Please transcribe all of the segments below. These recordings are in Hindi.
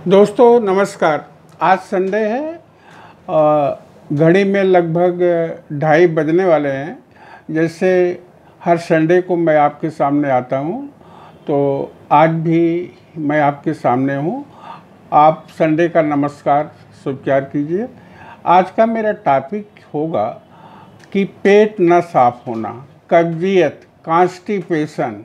दोस्तों नमस्कार। आज संडे है घड़ी में लगभग 2:30 बजने वाले हैं। जैसे हर संडे को मैं आपके सामने आता हूँ, तो आज भी मैं आपके सामने हूँ। आप संडे का नमस्कार स्वीकार कीजिए। आज का मेरा टॉपिक होगा कि पेट न साफ होना, कब्जियत, कॉन्स्टिपेशन।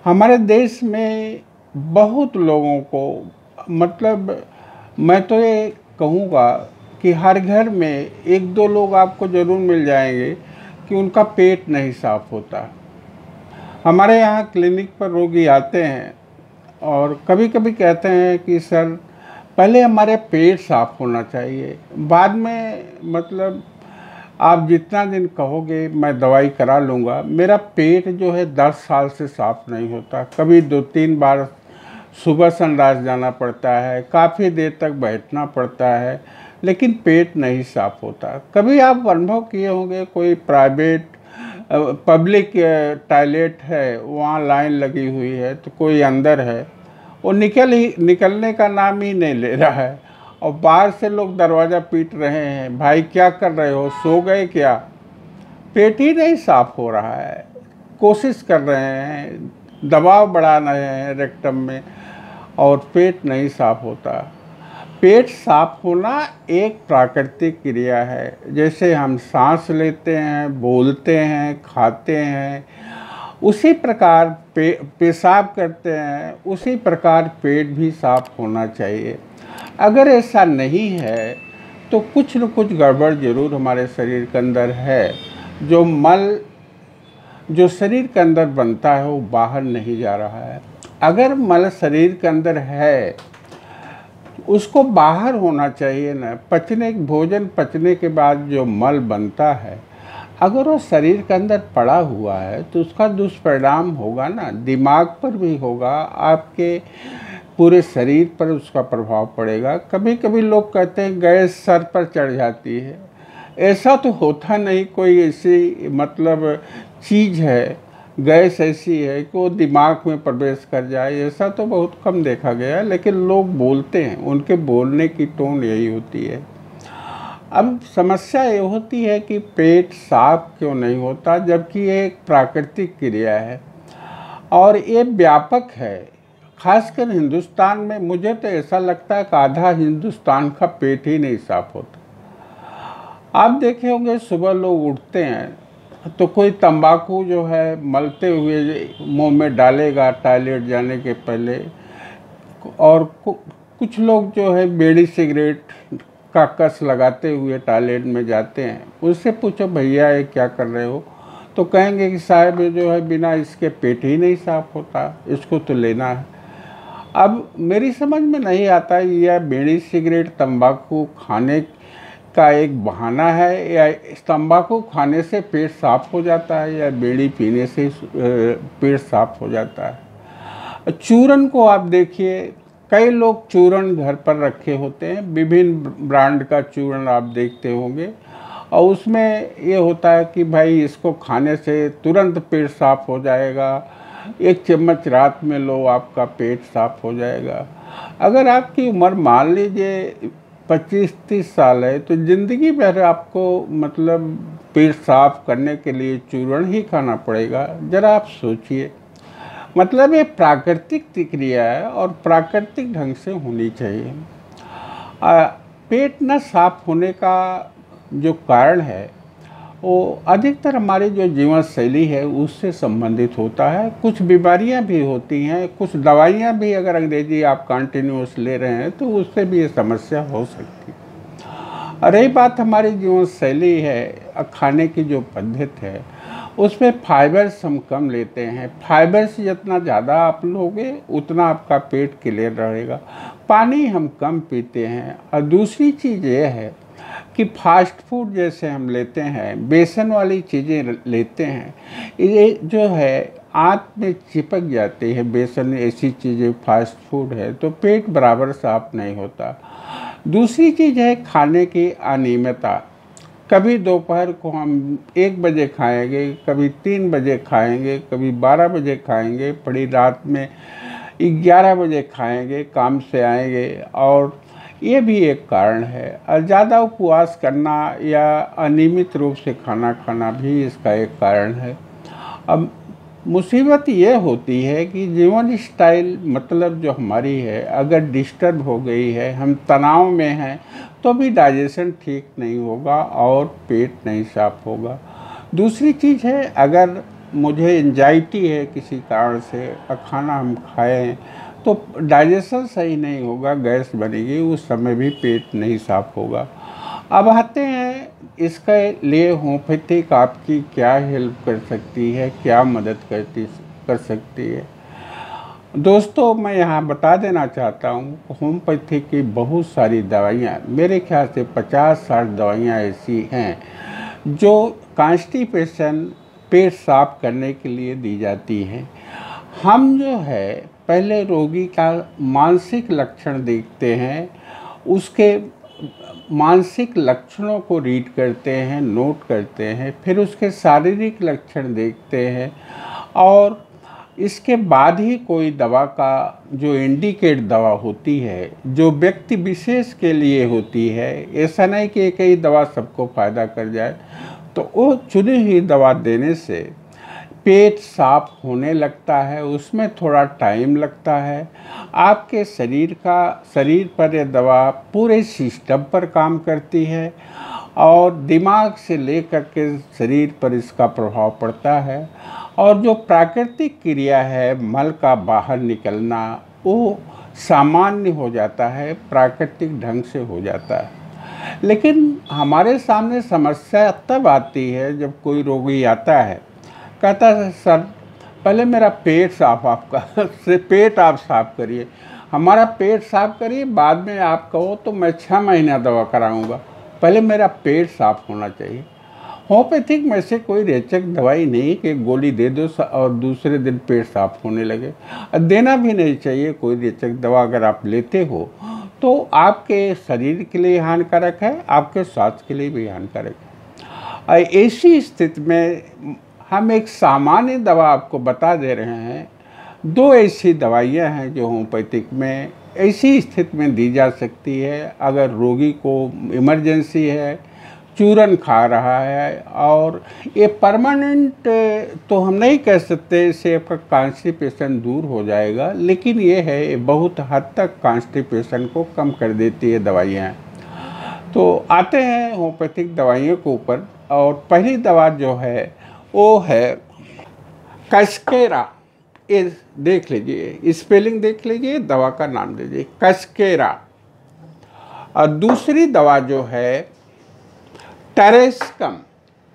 हमारे देश में बहुत लोगों को, मतलब मैं तो ये कहूँगा कि हर घर में एक दो लोग आपको ज़रूर मिल जाएंगे कि उनका पेट नहीं साफ होता। हमारे यहाँ क्लिनिक पर रोगी आते हैं और कभी कभी कहते हैं कि सर पहले हमारे पेट साफ होना चाहिए, बाद में मतलब आप जितना दिन कहोगे मैं दवाई करा लूँगा। मेरा पेट जो है 10 साल से साफ़ नहीं होता। कभी 2-3 बार सुबह सनराइज जाना पड़ता है, काफ़ी देर तक बैठना पड़ता है, लेकिन पेट नहीं साफ होता। कभी आप अनुभव किए होंगे, कोई प्राइवेट पब्लिक टॉयलेट है, वहाँ लाइन लगी हुई है, तो कोई अंदर है, वो निकलने का नाम ही नहीं ले रहा है और बाहर से लोग दरवाज़ा पीट रहे हैं, भाई क्या कर रहे हो, सो गए क्या? पेट ही नहीं साफ हो रहा है। कोशिश कर रहे हैं, दबाव बढ़ा रहे हैं रेक्टम में और पेट नहीं साफ होता। पेट साफ होना एक प्राकृतिक क्रिया है। जैसे हम सांस लेते हैं, बोलते हैं, खाते हैं, उसी प्रकार पेशाब करते हैं, उसी प्रकार पेट भी साफ होना चाहिए। अगर ऐसा नहीं है तो कुछ न कुछ गड़बड़ ज़रूर हमारे शरीर के अंदर है। जो मल जो शरीर के अंदर बनता है वो बाहर नहीं जा रहा है। अगर मल शरीर के अंदर है, उसको बाहर होना चाहिए ना। भोजन पचने के बाद जो मल बनता है, अगर वो शरीर के अंदर पड़ा हुआ है तो उसका दुष्परिणाम होगा ना, दिमाग पर भी होगा, आपके पूरे शरीर पर उसका प्रभाव पड़ेगा। कभी कभी लोग कहते हैं गैस सर पर चढ़ जाती है। ऐसा तो होता नहीं, कोई ऐसी मतलब चीज़ है, गैस ऐसी है कि वो दिमाग में प्रवेश कर जाए, ऐसा तो बहुत कम देखा गया है। लेकिन लोग बोलते हैं, उनके बोलने की टोन यही होती है। अब समस्या ये होती है कि पेट साफ क्यों नहीं होता, जबकि ये एक प्राकृतिक क्रिया है और ये व्यापक है। खासकर हिंदुस्तान में मुझे तो ऐसा लगता है कि आधा हिंदुस्तान का पेट ही नहीं साफ होता। आप देखे होंगे सुबह लोग उठते हैं तो कोई तंबाकू जो है मलते हुए मुंह में डालेगा टॉयलेट जाने के पहले, और कुछ लोग जो है बीड़ी सिगरेट का कस लगाते हुए टॉयलेट में जाते हैं। उससे पूछो भैया ये क्या कर रहे हो, तो कहेंगे कि साहब ये जो है बिना इसके पेट ही नहीं साफ होता, इसको तो लेना है। अब मेरी समझ में नहीं आता यह बीड़ी सिगरेट तंबाकू खाने का एक बहाना है, या तंबाकू खाने से पेट साफ हो जाता है, या बीड़ी पीने से पेट साफ हो जाता है। चूरन को आप देखिए, कई लोग चूरन घर पर रखे होते हैं, विभिन्न ब्रांड का चूरन आप देखते होंगे, और उसमें ये होता है कि भाई इसको खाने से तुरंत पेट साफ हो जाएगा, 1 चम्मच रात में लो आपका पेट साफ हो जाएगा। अगर आपकी उम्र मान लीजिए 25-30 साल है तो ज़िंदगी भर आपको मतलब पेट साफ करने के लिए चूर्ण ही खाना पड़ेगा। ज़रा आप सोचिए, मतलब ये प्राकृतिक क्रिया है और प्राकृतिक ढंग से होनी चाहिए। पेट न साफ होने का जो कारण है वो अधिकतर हमारी जो जीवन शैली है उससे संबंधित होता है। कुछ बीमारियां भी होती हैं, कुछ दवाइयां भी अगर अंग्रेजी आप कंटिन्यूस ले रहे हैं तो उससे भी ये समस्या हो सकती है। और रही बात हमारी जीवन शैली है, खाने की जो पद्धति है उसमें फाइबर्स हम कम लेते हैं। फाइबर्स जितना ज़्यादा आप लोगे उतना आपका पेट क्लियर रहेगा। पानी हम कम पीते हैं, और दूसरी चीज़ ये है कि फास्ट फूड जैसे हम लेते हैं, बेसन वाली चीज़ें लेते हैं, ये जो है आंत में चिपक जाती है। बेसन ऐसी चीज़ें फास्ट फूड है तो पेट बराबर साफ नहीं होता। दूसरी चीज़ है खाने की अनियमितता। कभी दोपहर को हम 1 बजे खाएंगे, कभी 3 बजे खाएंगे, कभी 12 बजे खाएंगे, बड़ी रात में 11 बजे खाएंगे, काम से आएंगे, और ये भी एक कारण है। और ज़्यादा उपवास करना या अनियमित रूप से खाना खाना भी इसका एक कारण है। अब मुसीबत ये होती है कि जीवन स्टाइल मतलब जो हमारी है, अगर डिस्टर्ब हो गई है, हम तनाव में हैं, तो भी डाइजेशन ठीक नहीं होगा और पेट नहीं साफ होगा। दूसरी चीज़ है, अगर मुझे एंजाइटी है किसी कारण से और खाना हम खाएं तो डाइजेशन सही नहीं होगा, गैस बनेगी, उस समय भी पेट नहीं साफ होगा। अब आते हैं इसके लिए होम्योपैथिक आपकी क्या हेल्प कर सकती है, क्या मदद कर सकती है। दोस्तों, मैं यहाँ बता देना चाहता हूँ, होम्योपैथिक की बहुत सारी दवाइयाँ, मेरे ख्याल से 50-60 दवाइयाँ ऐसी हैं जो कॉन्स्टिपेशन, पेट साफ करने के लिए दी जाती हैं। हम जो है पहले रोगी का मानसिक लक्षण देखते हैं, उसके मानसिक लक्षणों को रीड करते हैं, नोट करते हैं, फिर उसके शारीरिक लक्षण देखते हैं, और इसके बाद ही कोई दवा का जो इंडिकेट दवा होती है, जो व्यक्ति विशेष के लिए होती है, ऐसा नहीं कि एक ही दवा सबको फ़ायदा कर जाए, तो वो चुनी हुई दवा देने से पेट साफ होने लगता है। उसमें थोड़ा टाइम लगता है। आपके शरीर पर यह दवा पूरे सिस्टम पर काम करती है और दिमाग से लेकर के शरीर पर इसका प्रभाव पड़ता है, और जो प्राकृतिक क्रिया है मल का बाहर निकलना, वो सामान्य हो जाता है, प्राकृतिक ढंग से हो जाता है। लेकिन हमारे सामने समस्या तब आती है जब कोई रोगी आता है, कहता है सर पहले मेरा पेट साफ पेट आप साफ करिए, हमारा पेट साफ करिए, बाद में आप कहो तो मैं 6 महीना दवा कराऊंगा, पहले मेरा पेट साफ होना चाहिए। होम्योपैथिक में से कोई रेचक दवाई नहीं कि गोली दे दो और दूसरे दिन पेट साफ होने लगे। देना भी नहीं चाहिए कोई रेचक दवा। अगर आप लेते हो तो आपके शरीर के लिए हानिकारक है, आपके स्वास्थ्य के लिए भी हानिकारक है। ऐसी स्थिति में हम एक सामान्य दवा आपको बता दे रहे हैं। 2 ऐसी दवाइयाँ हैं जो होम्योपैथिक में ऐसी स्थिति में दी जा सकती है। अगर रोगी को इमरजेंसी है, चूरन खा रहा है, और ये परमानेंट तो हम नहीं कह सकते इससे आपका कॉन्स्टिपेशन दूर हो जाएगा, लेकिन ये है बहुत हद तक कॉन्स्टिपेशन को कम कर देती है दवाइयाँ। तो आते हैं होम्योपैथिक दवाइयों के ऊपर, और पहली दवा जो है वो है कस्केरा। ये देख लीजिए, स्पेलिंग देख लीजिए, दवा का नाम दीजिए कस्केरा। और दूसरी दवा जो है टेरेस्कम।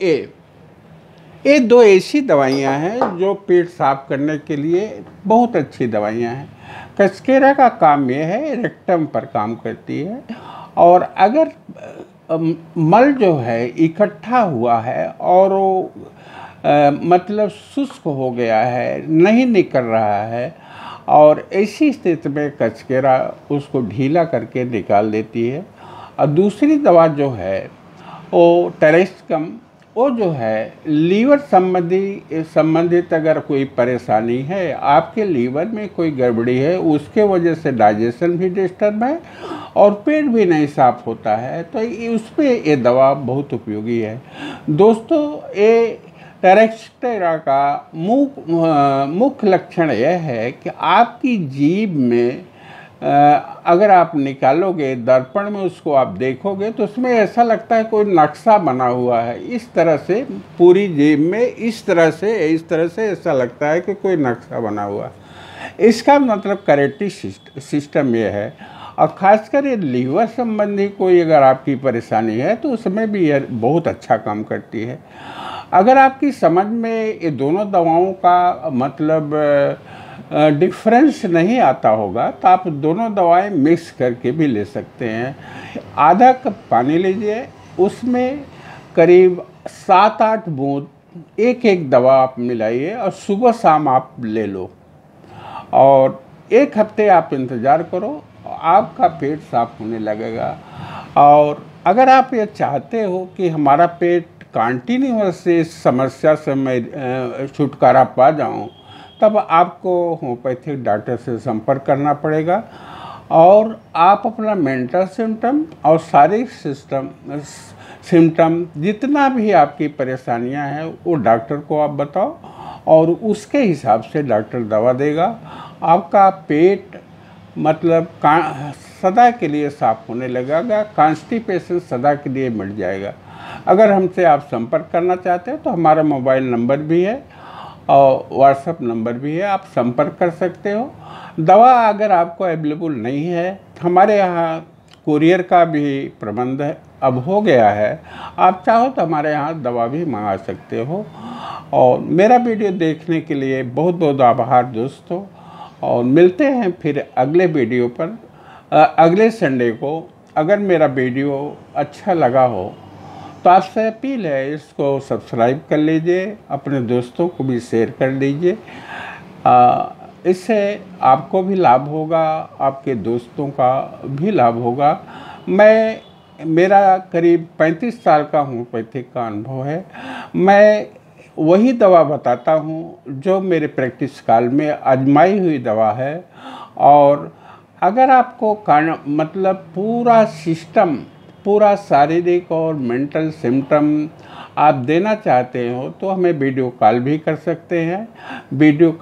ये 2 ऐसी दवाइयाँ हैं जो पेट साफ करने के लिए बहुत अच्छी दवाइयाँ हैं। कस्केरा का काम ये है, रेक्टम पर काम करती है, और अगर मल जो है इकट्ठा हुआ है और वो मतलब शुष्क हो गया है, नहीं निकल रहा है, और ऐसी स्थिति में कस्केरा उसको ढीला करके निकाल देती है। और दूसरी दवा जो है वो टेरेस्कम, वो जो है लीवर संबंधित अगर कोई परेशानी है, आपके लीवर में कोई गड़बड़ी है, उसके वजह से डाइजेशन भी डिस्टर्ब है और पेट भी नहीं साफ होता है, तो उस पर ये दवा बहुत उपयोगी है। दोस्तों, ये टेरेस्टेरा का मुख्य लक्षण यह है कि आपकी जीभ में अगर आप निकालोगे, दर्पण में उसको आप देखोगे तो उसमें ऐसा लगता है कोई नक्शा बना हुआ है। इस तरह से पूरी जीभ में इस तरह से ऐसा लगता है कि कोई नक्शा बना हुआ है। इसका मतलब करेक्टिव सिस्टम ये है। और ख़ासकर ये लीवर संबंधी कोई अगर आपकी परेशानी है तो उसमें भी यह बहुत अच्छा काम करती है। अगर आपकी समझ में ये दोनों दवाओं का मतलब डिफरेंस नहीं आता होगा तो आप दोनों दवाएं मिक्स करके भी ले सकते हैं। आधा कप पानी लीजिए, उसमें करीब 7-8 बूंद एक दवा आप मिलाइए और सुबह शाम आप ले लो, और 1 हफ्ते आप इंतज़ार करो, आपका पेट साफ होने लगेगा। और अगर आप ये चाहते हो कि हमारा पेट कंटिन्यूअस से इस समस्या से मैं छुटकारा पा जाऊं, तब आपको होम्योपैथिक डॉक्टर से संपर्क करना पड़ेगा और आप अपना मेंटल सिम्टम और शारीरिक सिम्टम जितना भी आपकी परेशानियां हैं वो डॉक्टर को आप बताओ और उसके हिसाब से डॉक्टर दवा देगा। आपका पेट मतलब सदा के लिए साफ होने लगेगा, कॉन्स्टिपेशन सदा के लिए मिट जाएगा। अगर हमसे आप संपर्क करना चाहते हैं तो हमारा मोबाइल नंबर भी है और व्हाट्सएप नंबर भी है, आप संपर्क कर सकते हो। दवा अगर आपको अवेलेबल नहीं है, हमारे यहाँ कुरियर का भी प्रबंध अब हो गया है, आप चाहो तो हमारे यहाँ दवा भी मंगा सकते हो। और मेरा वीडियो देखने के लिए बहुत बहुत आभार दोस्तों, और मिलते हैं फिर अगले वीडियो पर अगले संडे को। अगर मेरा वीडियो अच्छा लगा हो तो आपसे अपील है इसको सब्सक्राइब कर लीजिए, अपने दोस्तों को भी शेयर कर दीजिए। इससे आपको भी लाभ होगा, आपके दोस्तों का भी लाभ होगा। मेरा करीब 35 साल का होम्योपैथिक का अनुभव है। मैं वही दवा बताता हूँ जो मेरे प्रैक्टिस काल में आजमाई हुई दवा है। और अगर आपको मतलब पूरा सिस्टम, पूरा शारीरिक और मेंटल सिम्टम आप देना चाहते हो तो हमें वीडियो कॉल भी कर सकते हैं। वीडियो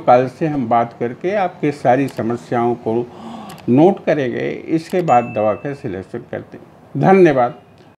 कॉल से हम बात करके आपके सारी समस्याओं को नोट करेंगे, इसके बाद दवा का सिलेक्शन करते हैं। धन्यवाद।